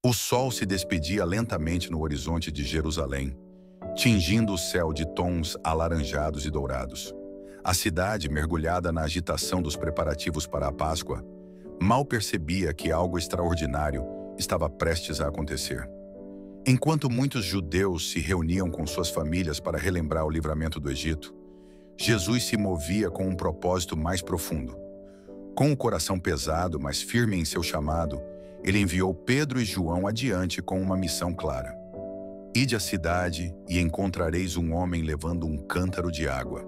O sol se despedia lentamente no horizonte de Jerusalém, tingindo o céu de tons alaranjados e dourados. A cidade, mergulhada na agitação dos preparativos para a Páscoa, mal percebia que algo extraordinário estava prestes a acontecer. Enquanto muitos judeus se reuniam com suas famílias para relembrar o livramento do Egito, Jesus se movia com um propósito mais profundo. Com o coração pesado, mas firme em seu chamado, ele enviou Pedro e João adiante com uma missão clara. Ide à cidade e encontrareis um homem levando um cântaro de água.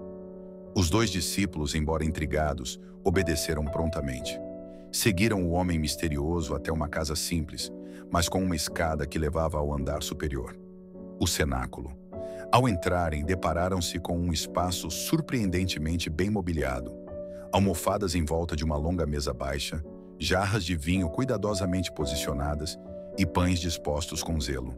Os dois discípulos, embora intrigados, obedeceram prontamente. Seguiram o homem misterioso até uma casa simples, mas com uma escada que levava ao andar superior, o cenáculo. Ao entrarem, depararam-se com um espaço surpreendentemente bem mobiliado. Almofadas em volta de uma longa mesa baixa, jarras de vinho cuidadosamente posicionadas e pães dispostos com zelo.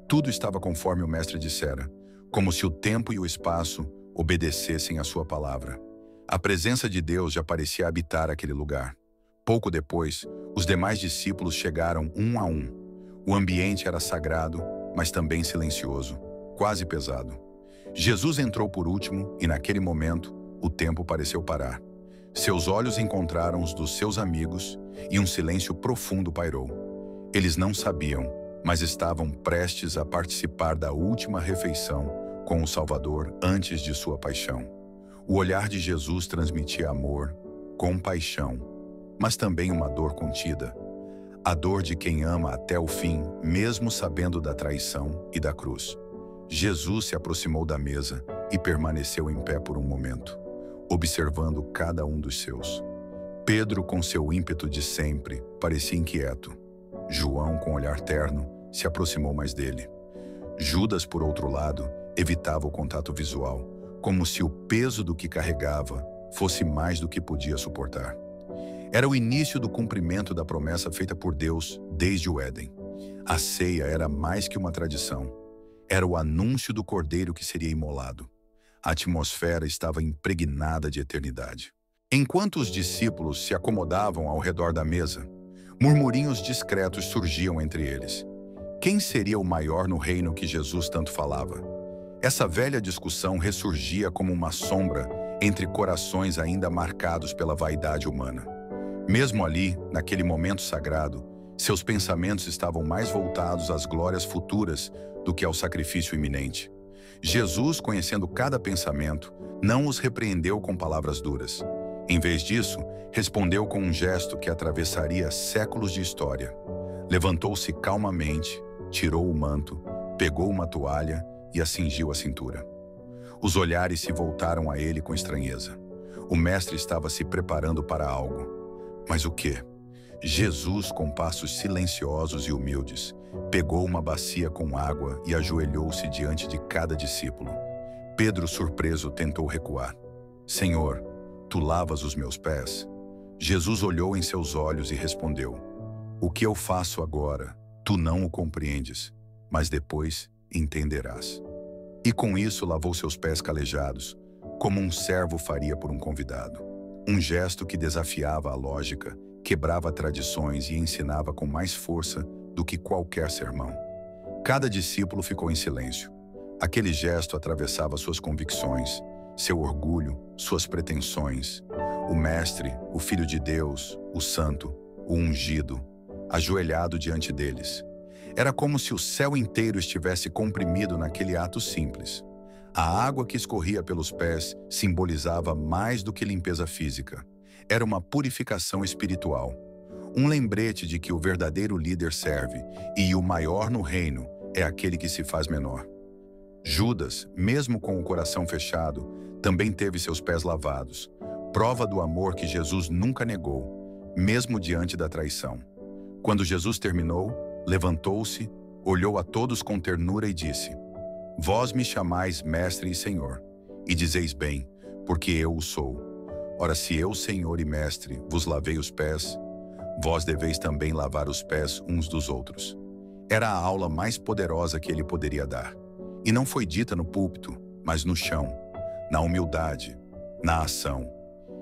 Tudo estava conforme o mestre dissera, como se o tempo e o espaço obedecessem à sua palavra. A presença de Deus já parecia habitar aquele lugar. Pouco depois, os demais discípulos chegaram um a um. O ambiente era sagrado, mas também silencioso, quase pesado. Jesus entrou por último e, naquele momento, o tempo pareceu parar. Seus olhos encontraram os dos seus amigos e um silêncio profundo pairou. Eles não sabiam, mas estavam prestes a participar da última refeição com o Salvador antes de sua paixão. O olhar de Jesus transmitia amor, compaixão, mas também uma dor contida. A dor de quem ama até o fim, mesmo sabendo da traição e da cruz. Jesus se aproximou da mesa e permaneceu em pé por um momento, observando cada um dos seus. Pedro, com seu ímpeto de sempre, parecia inquieto. João, com olhar terno, se aproximou mais dele. Judas, por outro lado, evitava o contato visual, como se o peso do que carregava fosse mais do que podia suportar. Era o início do cumprimento da promessa feita por Deus desde o Éden. A ceia era mais que uma tradição. Era o anúncio do cordeiro que seria imolado. A atmosfera estava impregnada de eternidade. Enquanto os discípulos se acomodavam ao redor da mesa, murmurinhos discretos surgiam entre eles. Quem seria o maior no reino que Jesus tanto falava? Essa velha discussão ressurgia como uma sombra entre corações ainda marcados pela vaidade humana. Mesmo ali, naquele momento sagrado, seus pensamentos estavam mais voltados às glórias futuras do que ao sacrifício iminente. Jesus, conhecendo cada pensamento, não os repreendeu com palavras duras. Em vez disso, respondeu com um gesto que atravessaria séculos de história. Levantou-se calmamente, tirou o manto, pegou uma toalha e a cingiu à cintura. Os olhares se voltaram a ele com estranheza. O mestre estava se preparando para algo. Mas o quê? Jesus, com passos silenciosos e humildes, pegou uma bacia com água e ajoelhou-se diante de cada discípulo. Pedro, surpreso, tentou recuar. Senhor, tu lavas os meus pés? Jesus olhou em seus olhos e respondeu: O que eu faço agora, tu não o compreendes, mas depois entenderás. E com isso lavou seus pés calejados, como um servo faria por um convidado. Um gesto que desafiava a lógica, quebrava tradições e ensinava com mais força do que qualquer sermão. Cada discípulo ficou em silêncio. Aquele gesto atravessava suas convicções, seu orgulho, suas pretensões. O Mestre, o Filho de Deus, o Santo, o Ungido, ajoelhado diante deles. Era como se o céu inteiro estivesse comprimido naquele ato simples. A água que escorria pelos pés simbolizava mais do que limpeza física. Era uma purificação espiritual. Um lembrete de que o verdadeiro líder serve, e o maior no reino é aquele que se faz menor. Judas, mesmo com o coração fechado, também teve seus pés lavados, prova do amor que Jesus nunca negou, mesmo diante da traição. Quando Jesus terminou, levantou-se, olhou a todos com ternura e disse: Vós me chamais Mestre e Senhor, e dizeis bem, porque eu o sou. Ora, se eu, Senhor e Mestre, vos lavei os pés, vós deveis também lavar os pés uns dos outros. Era a aula mais poderosa que ele poderia dar. E não foi dita no púlpito, mas no chão, na humildade, na ação.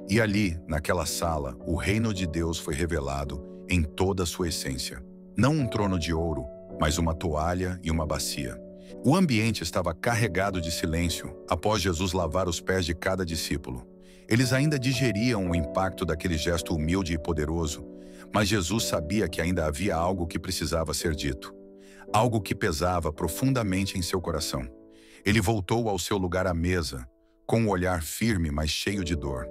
E ali, naquela sala, o reino de Deus foi revelado em toda a sua essência. Não um trono de ouro, mas uma toalha e uma bacia. O ambiente estava carregado de silêncio após Jesus lavar os pés de cada discípulo. Eles ainda digeriam o impacto daquele gesto humilde e poderoso, mas Jesus sabia que ainda havia algo que precisava ser dito. Algo que pesava profundamente em seu coração. Ele voltou ao seu lugar à mesa, com um olhar firme, mas cheio de dor.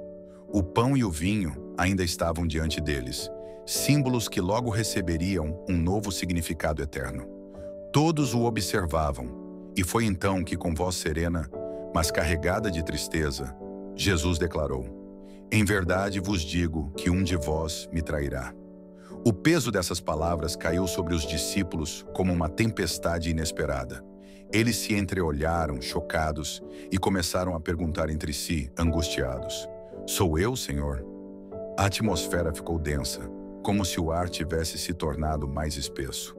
O pão e o vinho ainda estavam diante deles, símbolos que logo receberiam um novo significado eterno. Todos o observavam, e foi então que, com voz serena, mas carregada de tristeza, Jesus declarou: "Em verdade vos digo que um de vós me trairá." O peso dessas palavras caiu sobre os discípulos como uma tempestade inesperada. Eles se entreolharam, chocados, e começaram a perguntar entre si, angustiados: "Sou eu, Senhor?" A atmosfera ficou densa, como se o ar tivesse se tornado mais espesso.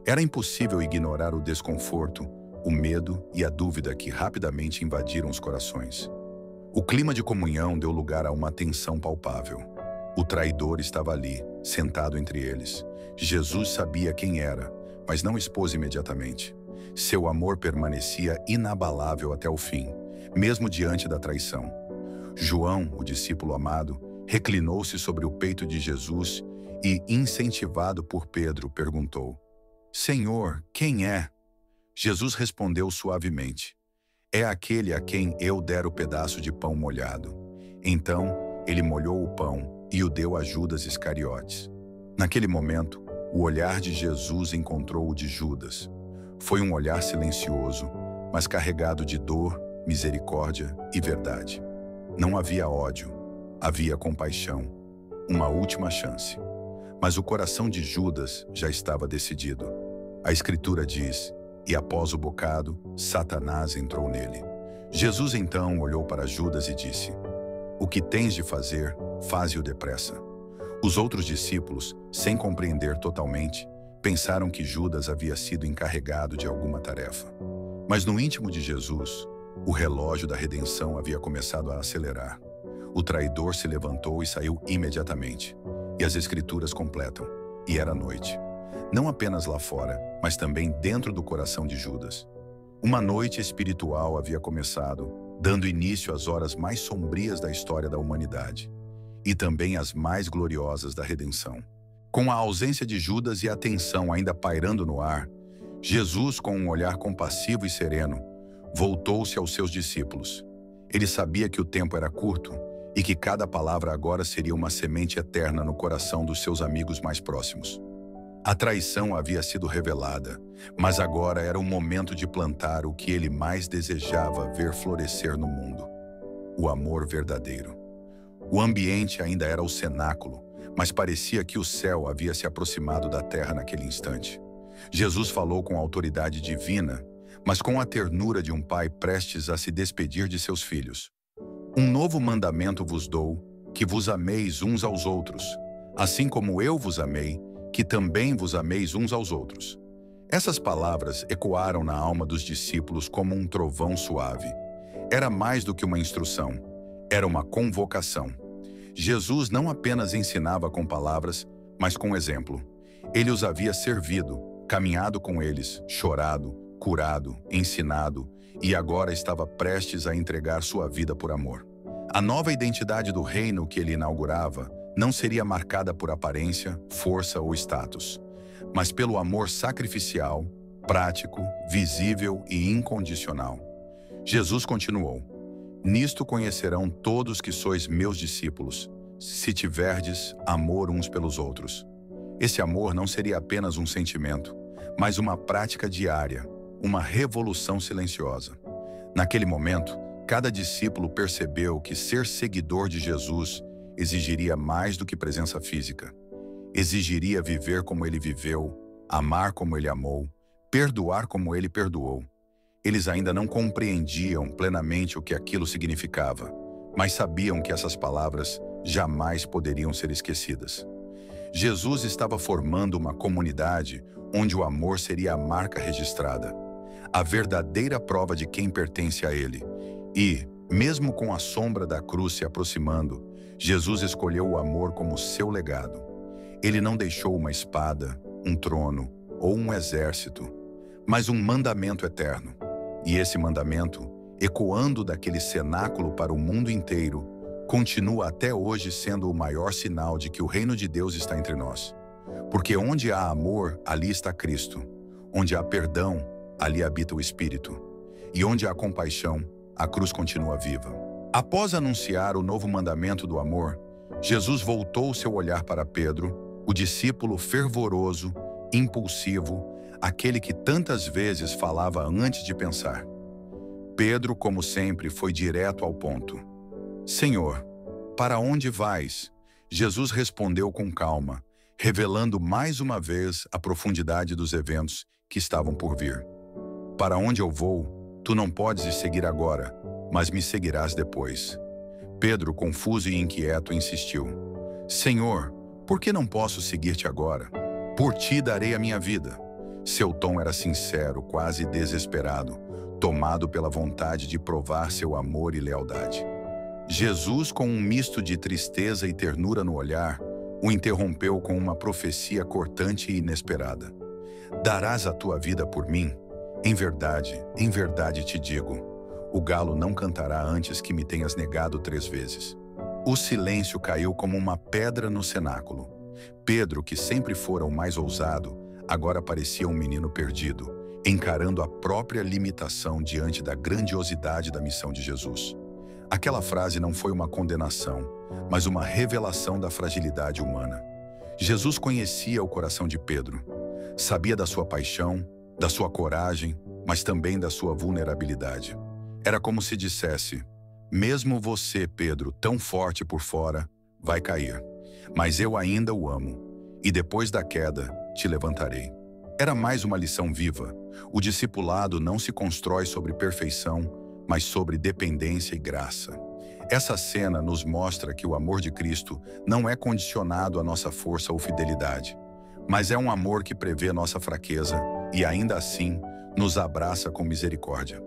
Era impossível ignorar o desconforto, o medo e a dúvida que rapidamente invadiram os corações. O clima de comunhão deu lugar a uma tensão palpável. O traidor estava ali, sentado entre eles. Jesus sabia quem era, mas não expôs imediatamente. Seu amor permanecia inabalável até o fim, mesmo diante da traição. João, o discípulo amado, reclinou-se sobre o peito de Jesus e, incentivado por Pedro, perguntou: "Senhor, quem é?" Jesus respondeu suavemente: "É aquele a quem eu der o pedaço de pão molhado." Então, ele molhou o pão e o deu a Judas Iscariotes. Naquele momento, o olhar de Jesus encontrou o de Judas. Foi um olhar silencioso, mas carregado de dor, misericórdia e verdade. Não havia ódio, havia compaixão, uma última chance. Mas o coração de Judas já estava decidido. A Escritura diz: "E após o bocado, Satanás entrou nele." Jesus então olhou para Judas e disse: "O que tens de fazer, faze-o depressa." Os outros discípulos, sem compreender totalmente, pensaram que Judas havia sido encarregado de alguma tarefa. Mas no íntimo de Jesus, o relógio da redenção havia começado a acelerar. O traidor se levantou e saiu imediatamente. E as Escrituras completam: "E era noite." Não apenas lá fora, mas também dentro do coração de Judas. Uma noite espiritual havia começado, dando início às horas mais sombrias da história da humanidade, e também às mais gloriosas da redenção. Com a ausência de Judas e a tensão ainda pairando no ar, Jesus, com um olhar compassivo e sereno, voltou-se aos seus discípulos. Ele sabia que o tempo era curto e que cada palavra agora seria uma semente eterna no coração dos seus amigos mais próximos. A traição havia sido revelada, mas agora era o momento de plantar o que ele mais desejava ver florescer no mundo: o amor verdadeiro. O ambiente ainda era o cenáculo, mas parecia que o céu havia se aproximado da terra naquele instante. Jesus falou com autoridade divina, mas com a ternura de um pai prestes a se despedir de seus filhos. "Um novo mandamento vos dou, que vos ameis uns aos outros, assim como eu vos amei, que também vos ameis uns aos outros." Essas palavras ecoaram na alma dos discípulos como um trovão suave. Era mais do que uma instrução, era uma convocação. Jesus não apenas ensinava com palavras, mas com exemplo. Ele os havia servido, caminhado com eles, chorado, curado, ensinado, e agora estava prestes a entregar sua vida por amor. A nova identidade do reino que ele inaugurava não seria marcada por aparência, força ou status, mas pelo amor sacrificial, prático, visível e incondicional. Jesus continuou: "Nisto conhecerão todos que sois meus discípulos, se tiverdes amor uns pelos outros." Esse amor não seria apenas um sentimento, mas uma prática diária, uma revolução silenciosa. Naquele momento, cada discípulo percebeu que ser seguidor de Jesus exigiria mais do que presença física. Exigiria viver como ele viveu, amar como ele amou, perdoar como ele perdoou. Eles ainda não compreendiam plenamente o que aquilo significava, mas sabiam que essas palavras jamais poderiam ser esquecidas. Jesus estava formando uma comunidade onde o amor seria a marca registrada, a verdadeira prova de quem pertence a ele. E, mesmo com a sombra da cruz se aproximando, Jesus escolheu o amor como seu legado. Ele não deixou uma espada, um trono ou um exército, mas um mandamento eterno. E esse mandamento, ecoando daquele cenáculo para o mundo inteiro, continua até hoje sendo o maior sinal de que o reino de Deus está entre nós. Porque onde há amor, ali está Cristo. Onde há perdão, ali habita o Espírito. E onde há compaixão, a cruz continua viva. Após anunciar o novo mandamento do amor, Jesus voltou seu olhar para Pedro, o discípulo fervoroso, impulsivo, aquele que tantas vezes falava antes de pensar. Pedro, como sempre, foi direto ao ponto. Senhor, para onde vais? Jesus respondeu com calma, revelando mais uma vez a profundidade dos eventos que estavam por vir. Para onde eu vou, tu não podes seguir agora, mas me seguirás depois. Pedro, confuso e inquieto, insistiu. Senhor, por que não posso seguir-te agora? Por ti darei a minha vida. Seu tom era sincero, quase desesperado, tomado pela vontade de provar seu amor e lealdade. Jesus, com um misto de tristeza e ternura no olhar, o interrompeu com uma profecia cortante e inesperada. Darás a tua vida por mim? Em verdade te digo, o galo não cantará antes que me tenhas negado 3 vezes. O silêncio caiu como uma pedra no cenáculo. Pedro, que sempre fora o mais ousado, agora parecia um menino perdido, encarando a própria limitação diante da grandiosidade da missão de Jesus. Aquela frase não foi uma condenação, mas uma revelação da fragilidade humana. Jesus conhecia o coração de Pedro, sabia da sua paixão, da sua coragem, mas também da sua vulnerabilidade. Era como se dissesse, mesmo você, Pedro, tão forte por fora, vai cair, mas eu ainda o amo, e depois da queda, te levantarei. Era mais uma lição viva. O discipulado não se constrói sobre perfeição, mas sobre dependência e graça. Essa cena nos mostra que o amor de Cristo não é condicionado à nossa força ou fidelidade, mas é um amor que prevê nossa fraqueza e, ainda assim, nos abraça com misericórdia.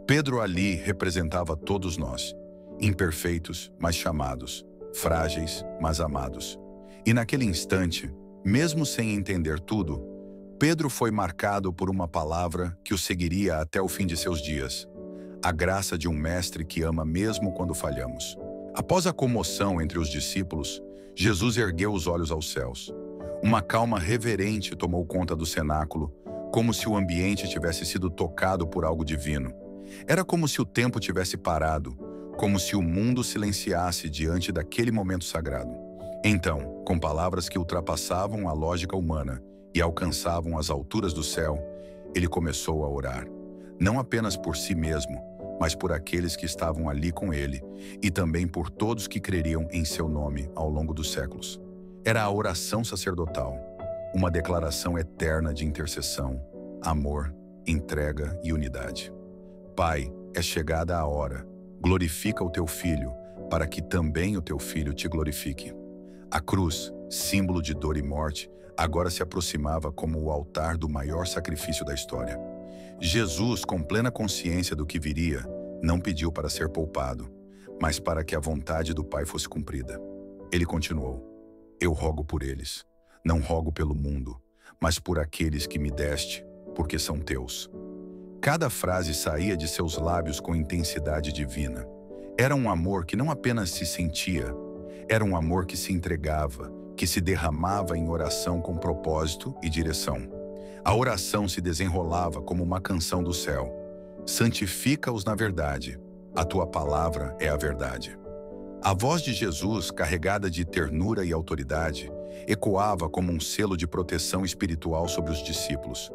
Pedro ali representava todos nós, imperfeitos, mas chamados, frágeis, mas amados. E naquele instante, mesmo sem entender tudo, Pedro foi marcado por uma palavra que o seguiria até o fim de seus dias: a graça de um mestre que ama mesmo quando falhamos. Após a comoção entre os discípulos, Jesus ergueu os olhos aos céus. Uma calma reverente tomou conta do cenáculo, como se o ambiente tivesse sido tocado por algo divino. Era como se o tempo tivesse parado, como se o mundo silenciasse diante daquele momento sagrado. Então, com palavras que ultrapassavam a lógica humana e alcançavam as alturas do céu, ele começou a orar, não apenas por si mesmo, mas por aqueles que estavam ali com ele, e também por todos que creriam em seu nome ao longo dos séculos. Era a oração sacerdotal, uma declaração eterna de intercessão, amor, entrega e unidade. Pai, é chegada a hora, glorifica o teu Filho, para que também o teu Filho te glorifique. A cruz, símbolo de dor e morte, agora se aproximava como o altar do maior sacrifício da história. Jesus, com plena consciência do que viria, não pediu para ser poupado, mas para que a vontade do Pai fosse cumprida. Ele continuou: eu rogo por eles, não rogo pelo mundo, mas por aqueles que me deste, porque são teus. Cada frase saía de seus lábios com intensidade divina. Era um amor que não apenas se sentia, era um amor que se entregava, que se derramava em oração com propósito e direção. A oração se desenrolava como uma canção do céu. Santifica-os na verdade, a tua palavra é a verdade. A voz de Jesus, carregada de ternura e autoridade, ecoava como um selo de proteção espiritual sobre os discípulos.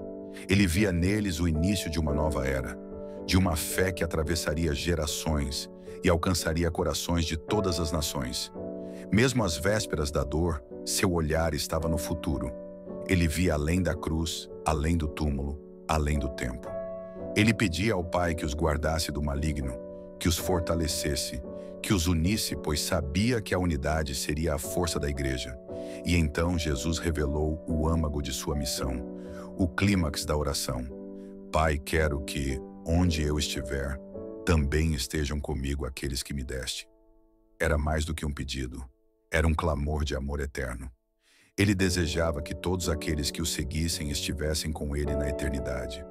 Ele via neles o início de uma nova era, de uma fé que atravessaria gerações e alcançaria corações de todas as nações. Mesmo às vésperas da dor, seu olhar estava no futuro. Ele via além da cruz, além do túmulo, além do tempo. Ele pedia ao Pai que os guardasse do maligno, que os fortalecesse, que os unisse, pois sabia que a unidade seria a força da igreja. E então Jesus revelou o âmago de sua missão, o clímax da oração. Pai, quero que, onde eu estiver, também estejam comigo aqueles que me deste. Era mais do que um pedido, era um clamor de amor eterno. Ele desejava que todos aqueles que o seguissem estivessem com ele na eternidade,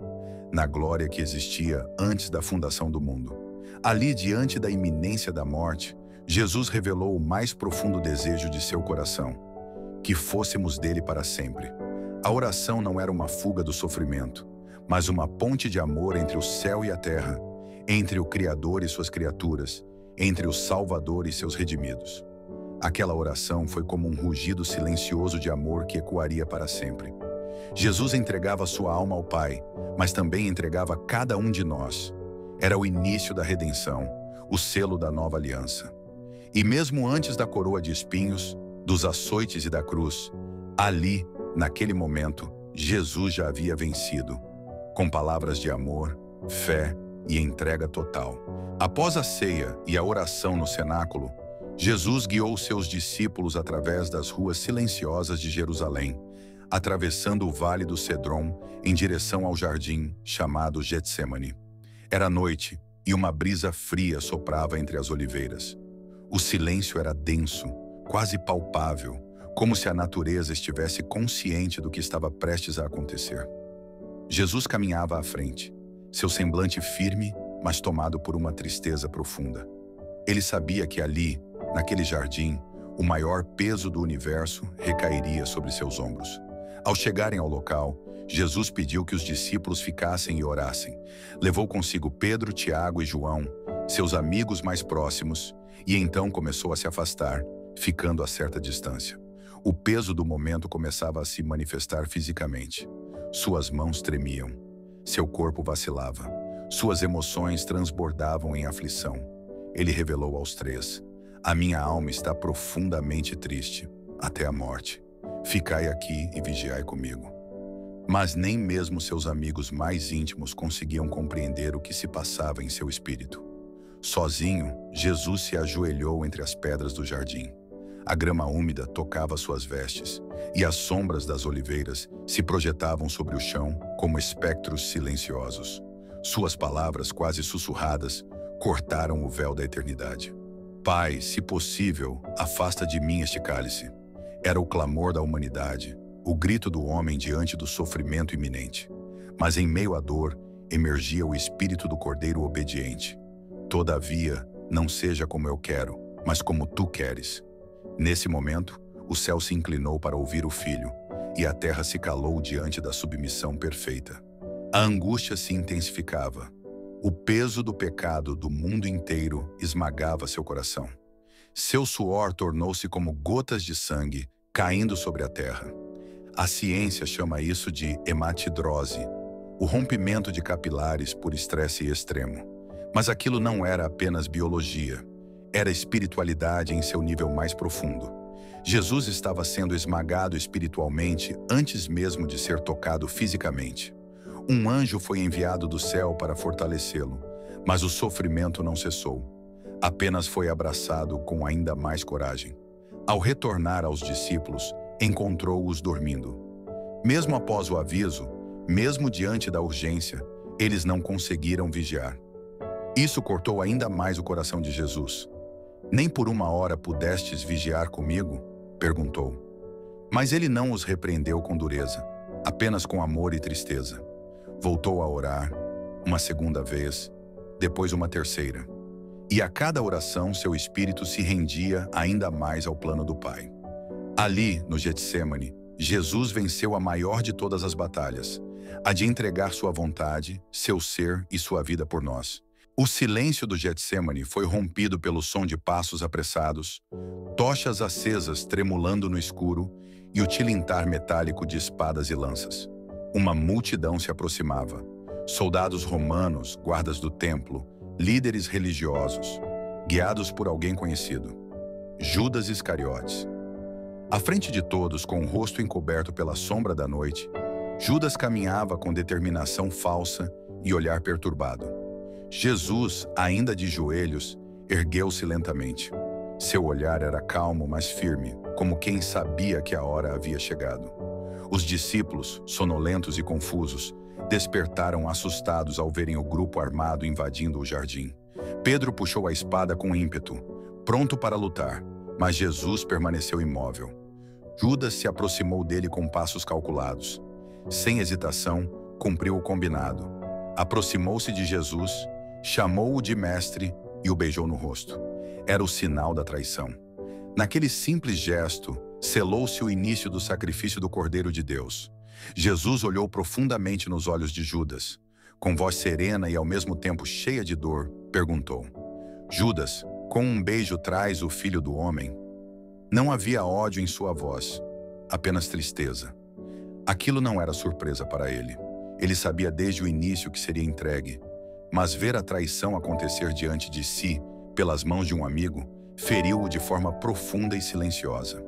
na glória que existia antes da fundação do mundo. Ali, diante da iminência da morte, Jesus revelou o mais profundo desejo de seu coração: que fôssemos dele para sempre. A oração não era uma fuga do sofrimento, mas uma ponte de amor entre o céu e a terra, entre o Criador e suas criaturas, entre o Salvador e seus redimidos. Aquela oração foi como um rugido silencioso de amor que ecoaria para sempre. Jesus entregava sua alma ao Pai, mas também entregava cada um de nós. Era o início da redenção, o selo da nova aliança. E mesmo antes da coroa de espinhos, dos açoites e da cruz, ali, naquele momento, Jesus já havia vencido, com palavras de amor, fé e entrega total. Após a ceia e a oração no cenáculo, Jesus guiou seus discípulos através das ruas silenciosas de Jerusalém, atravessando o vale do Cedron em direção ao jardim chamado Getsêmani. Era noite e uma brisa fria soprava entre as oliveiras. O silêncio era denso, quase palpável, como se a natureza estivesse consciente do que estava prestes a acontecer. Jesus caminhava à frente, seu semblante firme, mas tomado por uma tristeza profunda. Ele sabia que ali, naquele jardim, o maior peso do universo recairia sobre seus ombros. Ao chegarem ao local, Jesus pediu que os discípulos ficassem e orassem. Levou consigo Pedro, Tiago e João, seus amigos mais próximos, e então começou a se afastar, ficando a certa distância. O peso do momento começava a se manifestar fisicamente. Suas mãos tremiam, seu corpo vacilava, suas emoções transbordavam em aflição. Ele revelou aos três: a minha alma está profundamente triste, até a morte. Ficai aqui e vigiai comigo. Mas nem mesmo seus amigos mais íntimos conseguiam compreender o que se passava em seu espírito. Sozinho, Jesus se ajoelhou entre as pedras do jardim. A grama úmida tocava suas vestes, e as sombras das oliveiras se projetavam sobre o chão como espectros silenciosos. Suas palavras, quase sussurradas, cortaram o véu da eternidade. Pai, se possível, afasta de mim este cálice. Era o clamor da humanidade, o grito do homem diante do sofrimento iminente. Mas em meio à dor, emergia o espírito do Cordeiro obediente. Todavia, não seja como eu quero, mas como tu queres. Nesse momento, o céu se inclinou para ouvir o Filho, e a terra se calou diante da submissão perfeita. A angústia se intensificava. O peso do pecado do mundo inteiro esmagava seu coração. Seu suor tornou-se como gotas de sangue caindo sobre a terra. A ciência chama isso de hematidrose, o rompimento de capilares por estresse extremo. Mas aquilo não era apenas biologia, era espiritualidade em seu nível mais profundo. Jesus estava sendo esmagado espiritualmente antes mesmo de ser tocado fisicamente. Um anjo foi enviado do céu para fortalecê-lo, mas o sofrimento não cessou. Apenas foi abraçado com ainda mais coragem. Ao retornar aos discípulos, encontrou-os dormindo. Mesmo após o aviso, mesmo diante da urgência, eles não conseguiram vigiar. Isso cortou ainda mais o coração de Jesus. Nem por uma hora pudestes vigiar comigo? Perguntou. Mas ele não os repreendeu com dureza, apenas com amor e tristeza. Voltou a orar, uma segunda vez, depois uma terceira. E a cada oração seu espírito se rendia ainda mais ao plano do Pai. Ali, no Getsêmani, Jesus venceu a maior de todas as batalhas, a de entregar sua vontade, seu ser e sua vida por nós. O silêncio do Getsêmani foi rompido pelo som de passos apressados, tochas acesas tremulando no escuro e o tilintar metálico de espadas e lanças. Uma multidão se aproximava. Soldados romanos, guardas do templo, líderes religiosos, guiados por alguém conhecido. Judas Iscariotes. À frente de todos, com o rosto encoberto pela sombra da noite, Judas caminhava com determinação falsa e olhar perturbado. Jesus, ainda de joelhos, ergueu-se lentamente. Seu olhar era calmo, mas firme, como quem sabia que a hora havia chegado. Os discípulos, sonolentos e confusos, despertaram assustados ao verem o grupo armado invadindo o jardim. Pedro puxou a espada com ímpeto, pronto para lutar, mas Jesus permaneceu imóvel. Judas se aproximou dele com passos calculados. Sem hesitação, cumpriu o combinado. Aproximou-se de Jesus, chamou-o de mestre e o beijou no rosto. Era o sinal da traição. Naquele simples gesto, selou-se o início do sacrifício do Cordeiro de Deus. Jesus olhou profundamente nos olhos de Judas. Com voz serena e ao mesmo tempo cheia de dor, perguntou: Judas, com um beijo traz o filho do homem? Não havia ódio em sua voz, apenas tristeza. Aquilo não era surpresa para ele. Ele sabia desde o início que seria entregue. Mas ver a traição acontecer diante de si, pelas mãos de um amigo, feriu-o de forma profunda e silenciosa.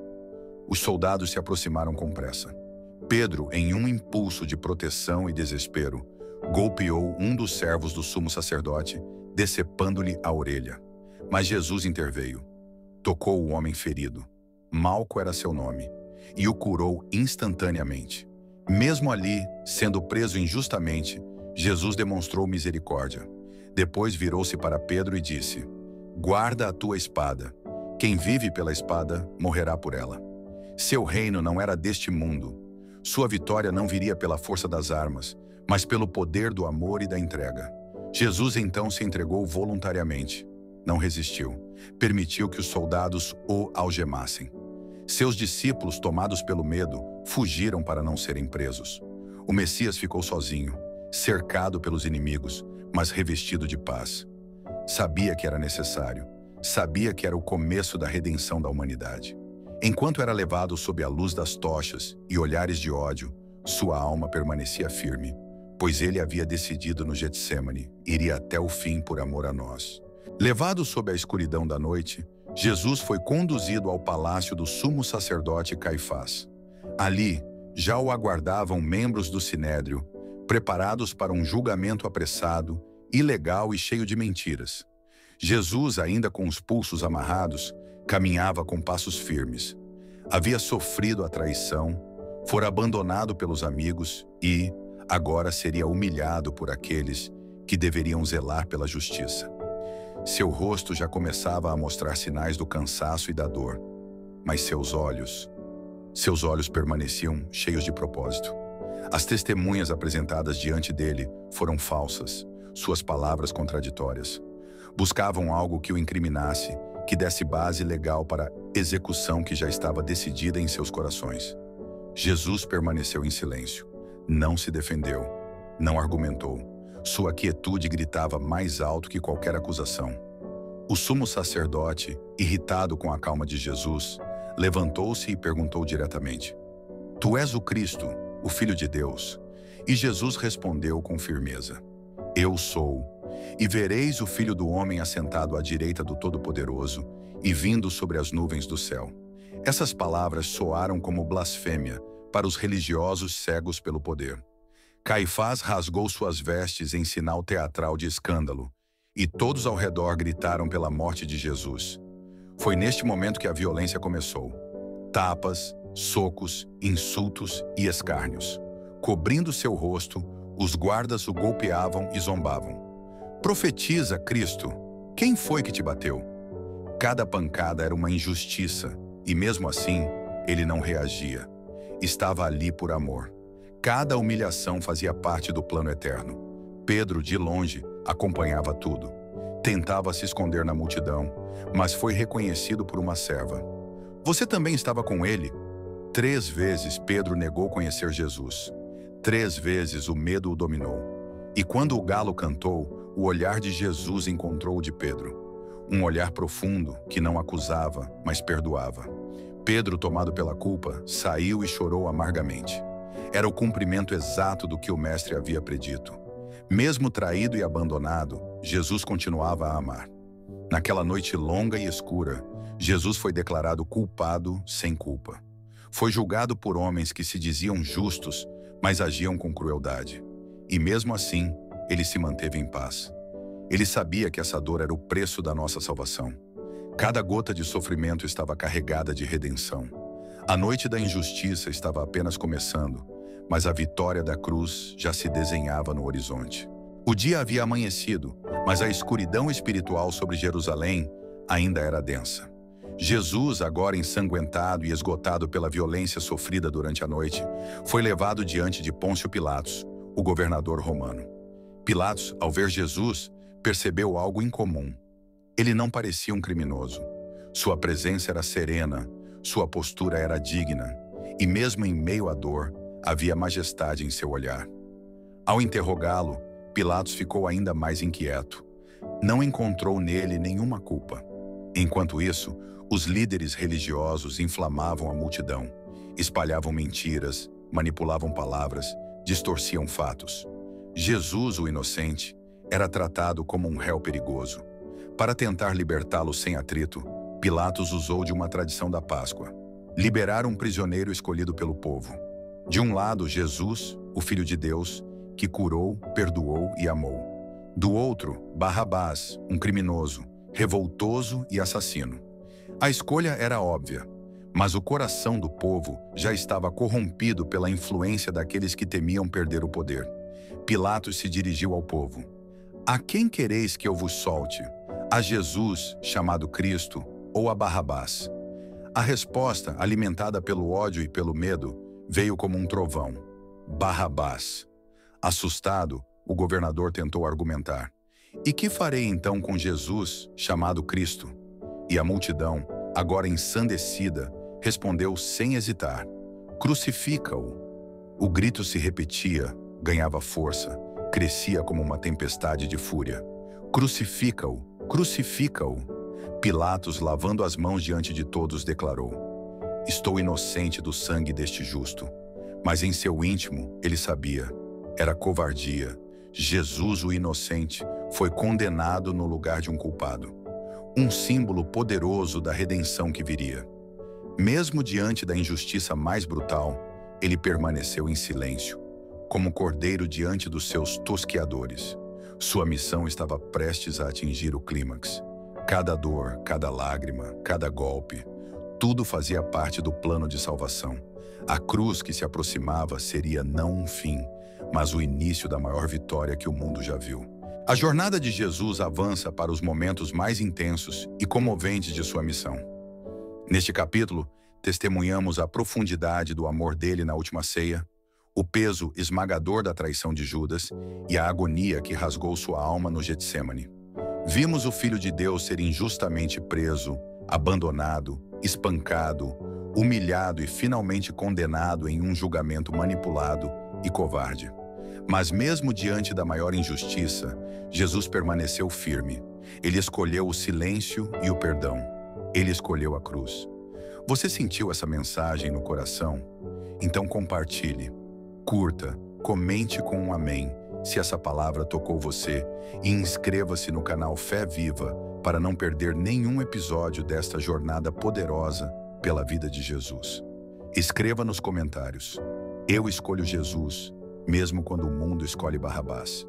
Os soldados se aproximaram com pressa. Pedro, em um impulso de proteção e desespero, golpeou um dos servos do sumo sacerdote, decepando-lhe a orelha. Mas Jesus interveio. Tocou o homem ferido. Malco era seu nome, e o curou instantaneamente. Mesmo ali, sendo preso injustamente, Jesus demonstrou misericórdia. Depois virou-se para Pedro e disse: Guarda a tua espada. Quem vive pela espada, morrerá por ela. Seu reino não era deste mundo. Sua vitória não viria pela força das armas, mas pelo poder do amor e da entrega. Jesus então se entregou voluntariamente. Não resistiu. Permitiu que os soldados o algemassem. Seus discípulos, tomados pelo medo, fugiram para não serem presos. O Messias ficou sozinho, cercado pelos inimigos, mas revestido de paz. Sabia que era necessário. Sabia que era o começo da redenção da humanidade. Enquanto era levado sob a luz das tochas e olhares de ódio, sua alma permanecia firme, pois ele havia decidido no Getsêmani, iria até o fim por amor a nós. Levado sob a escuridão da noite, Jesus foi conduzido ao palácio do sumo sacerdote Caifás. Ali, já o aguardavam membros do Sinédrio, preparados para um julgamento apressado, ilegal e cheio de mentiras. Jesus, ainda com os pulsos amarrados, caminhava com passos firmes. Havia sofrido a traição, fora abandonado pelos amigos e, agora, seria humilhado por aqueles que deveriam zelar pela justiça. Seu rosto já começava a mostrar sinais do cansaço e da dor, mas seus olhos permaneciam cheios de propósito. As testemunhas apresentadas diante dele foram falsas, suas palavras contraditórias. Buscavam algo que o incriminasse, que desse base legal para a execução que já estava decidida em seus corações. Jesus permaneceu em silêncio. Não se defendeu, não argumentou. Sua quietude gritava mais alto que qualquer acusação. O sumo sacerdote, irritado com a calma de Jesus, levantou-se e perguntou diretamente: Tu és o Cristo, o Filho de Deus? E Jesus respondeu com firmeza: Eu sou. E vereis o Filho do Homem assentado à direita do Todo-Poderoso e vindo sobre as nuvens do céu. Essas palavras soaram como blasfêmia para os religiosos cegos pelo poder. Caifás rasgou suas vestes em sinal teatral de escândalo, e todos ao redor gritaram pela morte de Jesus. Foi neste momento que a violência começou. Tapas, socos, insultos e escárnios. Cobrindo seu rosto, os guardas o golpeavam e zombavam. Profetiza, Cristo, quem foi que te bateu? Cada pancada era uma injustiça, e mesmo assim, ele não reagia. Estava ali por amor. Cada humilhação fazia parte do plano eterno. Pedro, de longe, acompanhava tudo. Tentava se esconder na multidão, mas foi reconhecido por uma serva. Você também estava com ele? 3 vezes Pedro negou conhecer Jesus. 3 vezes o medo o dominou. E quando o galo cantou, o olhar de Jesus encontrou o de Pedro. Um olhar profundo que não acusava, mas perdoava. Pedro, tomado pela culpa, saiu e chorou amargamente. Era o cumprimento exato do que o Mestre havia predito. Mesmo traído e abandonado, Jesus continuava a amar. Naquela noite longa e escura, Jesus foi declarado culpado sem culpa. Foi julgado por homens que se diziam justos, mas agiam com crueldade. E mesmo assim, ele se manteve em paz. Ele sabia que essa dor era o preço da nossa salvação. Cada gota de sofrimento estava carregada de redenção. A noite da injustiça estava apenas começando, mas a vitória da cruz já se desenhava no horizonte. O dia havia amanhecido, mas a escuridão espiritual sobre Jerusalém ainda era densa. Jesus, agora ensanguentado e esgotado pela violência sofrida durante a noite, foi levado diante de Pôncio Pilatos, o governador romano. Pilatos, ao ver Jesus, percebeu algo incomum. Ele não parecia um criminoso. Sua presença era serena, sua postura era digna, e mesmo em meio à dor, havia majestade em seu olhar. Ao interrogá-lo, Pilatos ficou ainda mais inquieto. Não encontrou nele nenhuma culpa. Enquanto isso, os líderes religiosos inflamavam a multidão, espalhavam mentiras, manipulavam palavras, distorciam fatos. Jesus, o inocente, era tratado como um réu perigoso. Para tentar libertá-lo sem atrito, Pilatos usou de uma tradição da Páscoa: liberar um prisioneiro escolhido pelo povo. De um lado, Jesus, o Filho de Deus, que curou, perdoou e amou. Do outro, Barrabás, um criminoso, revoltoso e assassino. A escolha era óbvia, mas o coração do povo já estava corrompido pela influência daqueles que temiam perder o poder. Pilatos se dirigiu ao povo: a quem quereis que eu vos solte? A Jesus, chamado Cristo, ou a Barrabás? A resposta, alimentada pelo ódio e pelo medo, veio como um trovão: Barrabás. Assustado, o governador tentou argumentar: e que farei então com Jesus, chamado Cristo? E a multidão, agora ensandecida, respondeu sem hesitar: crucifica-o. O grito se repetia, ganhava força, crescia como uma tempestade de fúria. Crucifica-o, crucifica-o. Pilatos, lavando as mãos diante de todos, declarou: estou inocente do sangue deste justo. Mas em seu íntimo, ele sabia: era covardia. Jesus, o inocente, foi condenado no lugar de um culpado. Um símbolo poderoso da redenção que viria. Mesmo diante da injustiça mais brutal, ele permaneceu em silêncio, como cordeiro diante dos seus tosqueadores. Sua missão estava prestes a atingir o clímax. Cada dor, cada lágrima, cada golpe, tudo fazia parte do plano de salvação. A cruz que se aproximava seria não um fim, mas o início da maior vitória que o mundo já viu. A jornada de Jesus avança para os momentos mais intensos e comoventes de sua missão. Neste capítulo, testemunhamos a profundidade do amor dele na última ceia, o peso esmagador da traição de Judas e a agonia que rasgou sua alma no Getsêmani. Vimos o Filho de Deus ser injustamente preso, abandonado, espancado, humilhado e finalmente condenado em um julgamento manipulado e covarde. Mas mesmo diante da maior injustiça, Jesus permaneceu firme. Ele escolheu o silêncio e o perdão. Ele escolheu a cruz. Você sentiu essa mensagem no coração? Então compartilhe, curta, comente com um amém se essa palavra tocou você e inscreva-se no canal Fé Viva para não perder nenhum episódio desta jornada poderosa pela vida de Jesus. Escreva nos comentários: eu escolho Jesus, mesmo quando o mundo escolhe Barrabás.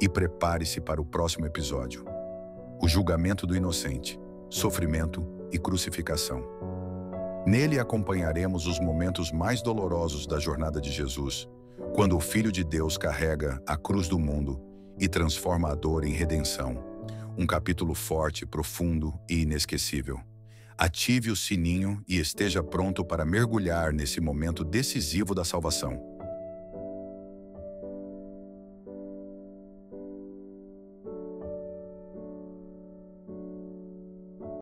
E prepare-se para o próximo episódio: o julgamento do inocente, sofrimento e crucificação. Nele acompanharemos os momentos mais dolorosos da jornada de Jesus, quando o Filho de Deus carrega a cruz do mundo e transforma a dor em redenção. Um capítulo forte, profundo e inesquecível. Ative o sininho e esteja pronto para mergulhar nesse momento decisivo da salvação.